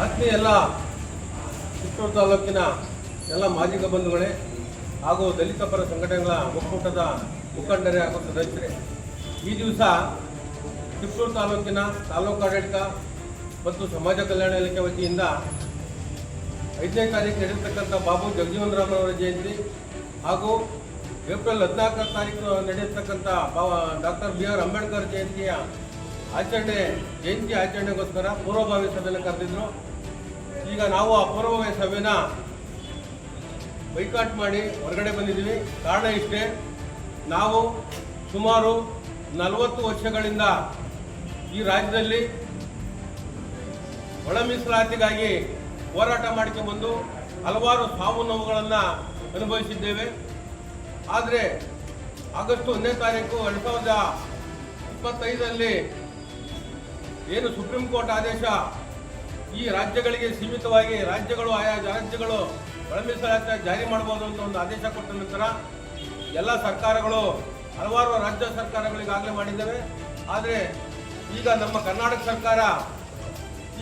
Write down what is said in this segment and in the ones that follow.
ಆತ್ಮೀಯ ಎಲ್ಲ ಚಿತ್ತೂರು ತಾಲೂಕಿನ ಎಲ್ಲ ಮಾದಿಗ ಬಂಧುಗಳೇ ಹಾಗೂ ದಲಿತ ಪರ ಸಂಘಟನೆಗಳ ಒಕ್ಕೂಟದ ಮುಖಂಡರೇ ಹಾಗೂ ಸದಸ್ಯರೇ, ಈ ದಿವಸ ಚಿತ್ತೂರು ತಾಲೂಕಿನ ತಾಲೂಕು ಆಡಳಿತ ಮತ್ತು ಸಮಾಜ ಕಲ್ಯಾಣ ಇಲಾಖೆ ವತಿಯಿಂದ 5ನೇ ತಾರೀಕು ನಡೆಯತಕ್ಕಂಥ ಬಾಬು ಜಗಜೀವನ್ ರಾಮ್ ಅವರ ಜಯಂತಿ ಹಾಗೂ ಏಪ್ರಿಲ್ 14ನೇ ತಾರೀಕು ನಡೆಯತಕ್ಕಂಥ ಡಾಕ್ಟರ್ BR ಅಂಬೇಡ್ಕರ್ ಜಯಂತಿ ಆಚರಣೆಗೋಸ್ಕರ ಪೂರ್ವಭಾವಿ ಸಭೆಯನ್ನು ಕರೆದಿದ್ರು. ಈಗ ನಾವು ಆ ಪೂರ್ವಭಾವಿ ಸಭೆನ ಬೈಕಾಟ್ ಮಾಡಿ ಹೊರಗಡೆ ಬಂದಿದ್ದೀವಿ. ಕಾರಣ ಇಷ್ಟೇ, ನಾವು ಸುಮಾರು 40 ವರ್ಷಗಳಿಂದ ಈ ರಾಜ್ಯದಲ್ಲಿ ಒಳ ಮೀಸಲಾತಿಗಾಗಿ ಹೋರಾಟ ಮಾಡಿಕೊಂಡು ಹಲವಾರು ಸಾವು ನೋವುಗಳನ್ನು ಅನುಭವಿಸಿದ್ದೇವೆ. ಆದರೆ ಆಗಸ್ಟ್ 1ನೇ ತಾರೀಕು 2025ರಲ್ಲಿ ಏನು ಸುಪ್ರೀಂ ಕೋರ್ಟ್ ಆದೇಶ ಈ ರಾಜ್ಯಗಳಿಗೆ ಸೀಮಿತವಾಗಿ ಆಯಾ ರಾಜ್ಯಗಳು ಒಳ ಮೀಸಲಾತಿ ಜಾರಿ ಮಾಡಬಹುದು ಅಂತ ಒಂದು ಆದೇಶ ಕೊಟ್ಟ ನಂತರ ಎಲ್ಲ ಸರ್ಕಾರಗಳು ಹಲವಾರು ರಾಜ್ಯ ಸರ್ಕಾರಗಳಿಗಾಗಲೇ ಮಾಡಿದ್ದೇವೆ. ಆದರೆ ಈಗ ನಮ್ಮ ಕರ್ನಾಟಕ ಸರ್ಕಾರ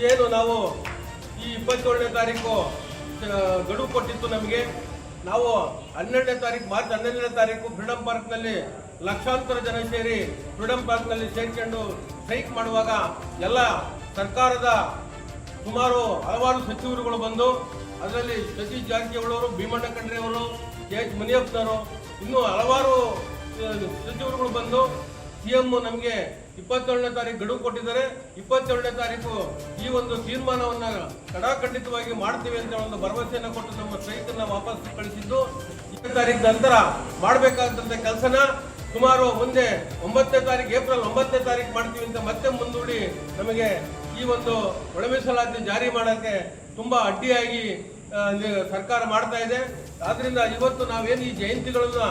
ಏನು ನಾವು ಈ 27ನೇ ತಾರೀಕು ಗಡುವು ಕೊಟ್ಟಿತ್ತು ನಮಗೆ. ನಾವು 12ನೇ ತಾರೀಕು ಮಾರ್ಚ್ 12ನೇ ತಾರೀಕು ಫ್ರೀಡಂ ಪಾರ್ಕ್ನಲ್ಲಿ ಲಕ್ಷಾಂತರ ಜನ ಸೇರಿ ಫ್ರೀಡಂ ಪಾರ್ಕ್ನಲ್ಲಿ ಸೇರಿಕೊಂಡು ಸ್ಟ್ರೈಕ್ ಮಾಡುವಾಗ ಎಲ್ಲ ಸರ್ಕಾರದ ಸುಮಾರು ಹಲವಾರು ಸಚಿವರುಗಳು ಬಂದು, ಅದರಲ್ಲಿ ಸತೀಶ್ ಜಾರಕಿಹೊಳಿ ಅವರು, ಭೀಮಣ್ಣ ಖಂಡ್ರೆ ಅವರು, KH ಮುನಿಯಪ್ಪನವರು, ಇನ್ನೂ ಹಲವಾರು ಸಚಿವರುಗಳು ಬಂದು CM ನಮಗೆ 27ನೇ ತಾರೀಕು ಗಡುವು ಕೊಟ್ಟಿದ್ದಾರೆ. 27ನೇ ತಾರೀಕು ಈ ಒಂದು ತೀರ್ಮಾನವನ್ನು ಕಡಾಖಂಡಿತವಾಗಿ ಮಾಡ್ತೀವಿ ಅಂತ ಒಂದು ಭರವಸೆಯನ್ನು ಕೊಟ್ಟು ನಮ್ಮ ಸ್ಟ್ರೈಕನ್ನು ವಾಪಸ್ ಕಳಿಸಿದ್ದು. 2ನೇ ತಾರೀಕು ನಂತರ ಮಾಡಬೇಕಾದಂಥ ಕೆಲಸನ ಸುಮಾರು ಮುಂದೆ 9ನೇ ತಾರೀಕು ಏಪ್ರಿಲ್ 9ನೇ ತಾರೀಕು ಮಾಡ್ತೀವಿ ಅಂತ ಮತ್ತೆ ಮುಂದೂಡಿ ನಮಗೆ ಈ ಒಂದು ಒಳ ಮೀಸಲಾತಿ ಜಾರಿ ಮಾಡೋಕ್ಕೆ ತುಂಬ ಅಡ್ಡಿಯಾಗಿ ಸರ್ಕಾರ ಮಾಡ್ತಾ ಇದೆ. ಆದ್ರಿಂದ ಇವತ್ತು ನಾವೇನು ಈ ಜಯಂತಿಗಳನ್ನ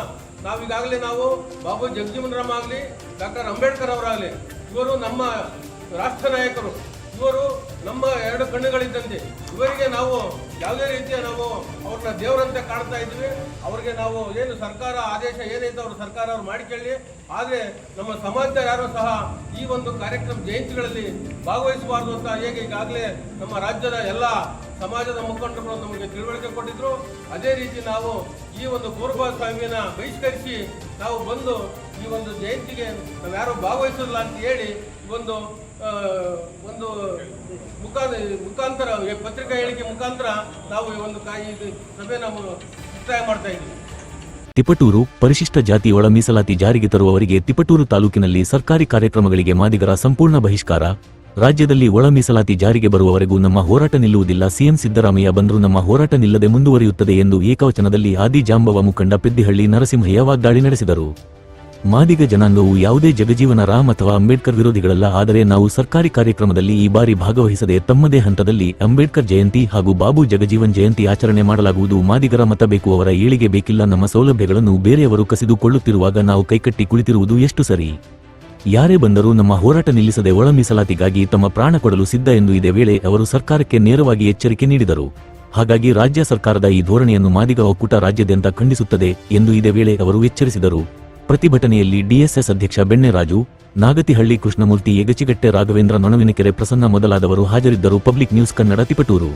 ನಾವೀಗಾಗಲೇ ನಾವು ಬಾಬು ಜಗಜೀವನ್ ರಾಮ್ ಆಗಲಿ, ಡಾಕ್ಟರ್ ಅಂಬೇಡ್ಕರ್ ಅವರಾಗಲಿ, ಇವರು ನಮ್ಮ ರಾಷ್ಟ್ರ ನಾಯಕರು, ಇವರು ನಮ್ಮ 2 ಕಣ್ಣುಗಳಿದ್ದಂತೆ. ಇವರಿಗೆ ನಾವು ಯಾವುದೇ ರೀತಿಯ ನಾವು ಅವ್ರನ್ನ ದೇವರಂತೆ ಕಾಣ್ತಾ ಇದ್ವಿ. ಅವ್ರಿಗೆ ನಾವು ಏನು ಸರ್ಕಾರ ಆದೇಶ ಏನೈತೆ ಅವ್ರು ಮಾಡಿಕೊಳ್ಳಿ. ಆದರೆ ನಮ್ಮ ಸಮಾಜದ ಯಾರು ಸಹ ಈ ಒಂದು ಕಾರ್ಯಕ್ರಮ ಜಯಂತಿಗಳಲ್ಲಿ ಭಾಗವಹಿಸಬಾರ್ದು ಅಂತ ಹೇಗೆ ಈಗಾಗಲೇ ನಮ್ಮ ರಾಜ್ಯದ ಎಲ್ಲ ಸಮಾಜದ ಮುಖಂಡರು ನಮಗೆ ತಿಳುವಳಿಕೆ ಕೊಟ್ಟಿದ್ರು. ಅದೇ ರೀತಿ ನಾವು ಈ ಒಂದು ಪೂರ್ವಭಾವಿಯನ್ನು ಬಹಿಷ್ಕರಿಸಿ ನಾವು ಬಂದು ಈ ಒಂದು ಜಯಂತಿಗೆ ನಾವು ಯಾರು ಭಾಗವಹಿಸೋದಿಲ್ಲ ಅಂತ ಹೇಳಿ ಒಂದು ಮುಖಾಂತರ ಪತ್ರಿಕಾ ಹೇಳಿಕೆ ಮುಖಾಂತರ ನಾವು ಈ ಒಂದು ಸಭೆ ನಾವು ಮುಕ್ತಾಯ ಮಾಡ್ತಾ ಇದ್ದೀವಿ. ತಿಪಟೂರು ಪರಿಶಿಷ್ಟ ಜಾತಿ ಒಳ ಮೀಸಲಾತಿ ಜಾರಿಗೆ ತರುವವರಿಗೆ ತಿಪಟೂರು ತಾಲೂಕಿನಲ್ಲಿ ಸರ್ಕಾರಿ ಕಾರ್ಯಕ್ರಮಗಳಿಗೆ ಮಾದಿಗರ ಸಂಪೂರ್ಣ ಬಹಿಷ್ಕಾರ. ರಾಜ್ಯದಲ್ಲಿ ಒಳ ಮೀಸಲಾತಿ ಜಾರಿಗೆ ಬರುವವರೆಗೂ ನಮ್ಮ ಹೋರಾಟ ನಿಲ್ಲುವುದಿಲ್ಲ. CM ಸಿದ್ದರಾಮಯ್ಯ ಬಂದರೂ ನಮ್ಮ ಹೋರಾಟ ನಿಲ್ಲದೆ ಮುಂದುವರಿಯುತ್ತದೆ ಎಂದು ಏಕವಚನದಲ್ಲಿ ಆದಿಜಾಂಬವ ಮುಖಂಡ ಪೆದ್ದಿಹಳ್ಳಿ ನರಸಿಂಹಯ್ಯ ವಾಗ್ದಾಳಿ ನಡೆಸಿದರು. ಮಾದಿಗ ಜನಾಂಗವು ಯಾವುದೇ ಜಗಜೀವನ ರಾಮ್ ಅಥವಾ ಅಂಬೇಡ್ಕರ್ ವಿರೋಧಿಗಳಲ್ಲ. ಆದರೆ ನಾವು ಸರ್ಕಾರಿ ಕಾರ್ಯಕ್ರಮದಲ್ಲಿ ಈ ಬಾರಿ ಭಾಗವಹಿಸದೆ ತಮ್ಮದೇ ಹಂತದಲ್ಲಿ ಅಂಬೇಡ್ಕರ್ ಜಯಂತಿ ಹಾಗೂ ಬಾಬು ಜಗಜೀವನ್ ಜಯಂತಿ ಆಚರಣೆ ಮಾಡಲಾಗುವುದು. ಮಾದಿಗರ ಮತ ಬೇಕು, ಅವರ ಏಳಿಗೆ ಬೇಕಿಲ್ಲ. ನಮ್ಮ ಸೌಲಭ್ಯಗಳನ್ನು ಬೇರೆಯವರು ಕಸಿದುಕೊಳ್ಳುತ್ತಿರುವಾಗ ನಾವು ಕೈಕಟ್ಟಿ ಕುಳಿತಿರುವುದು ಎಷ್ಟು ಸರಿ? ಯಾರೇ ಬಂದರೂ ನಮ್ಮ ಹೋರಾಟ ನಿಲ್ಲಿಸದೆ ಒಳ ಮೀಸಲಾತಿಗಾಗಿ ತಮ್ಮ ಪ್ರಾಣ ಕೊಡಲು ಸಿದ್ಧ ಎಂದು ಇದೇ ವೇಳೆ ಅವರು ಸರ್ಕಾರಕ್ಕೆ ನೇರವಾಗಿ ಎಚ್ಚರಿಕೆ ನೀಡಿದರು. ಹಾಗಾಗಿ ರಾಜ್ಯ ಸರ್ಕಾರದ ಈ ಧೋರಣೆಯನ್ನು ಮಾದಿಗ ಒಕ್ಕೂಟ ರಾಜ್ಯಾದ್ಯಂತ ಖಂಡಿಸುತ್ತದೆ ಎಂದು ಇದೇ ವೇಳೆ ಅವರು ಎಚ್ಚರಿಸಿದರು. ಪ್ರತಿಭಟನೆಯಲ್ಲಿ DSS ಅಧ್ಯಕ್ಷ ಬೆಣ್ಣೆರಾಜು, ನಾಗತಿಹಳ್ಳಿ ಕೃಷ್ಣಮೂರ್ತಿ, ಯಗಚಿಗಟ್ಟೆ ರಾಘವೇಂದ್ರ, ನೊಣವಿನಕೆರೆ ಪ್ರಸನ್ನ ಮೊದಲಾದವರು ಹಾಜರಿದ್ದರು. Public news Kannada, Tiptur.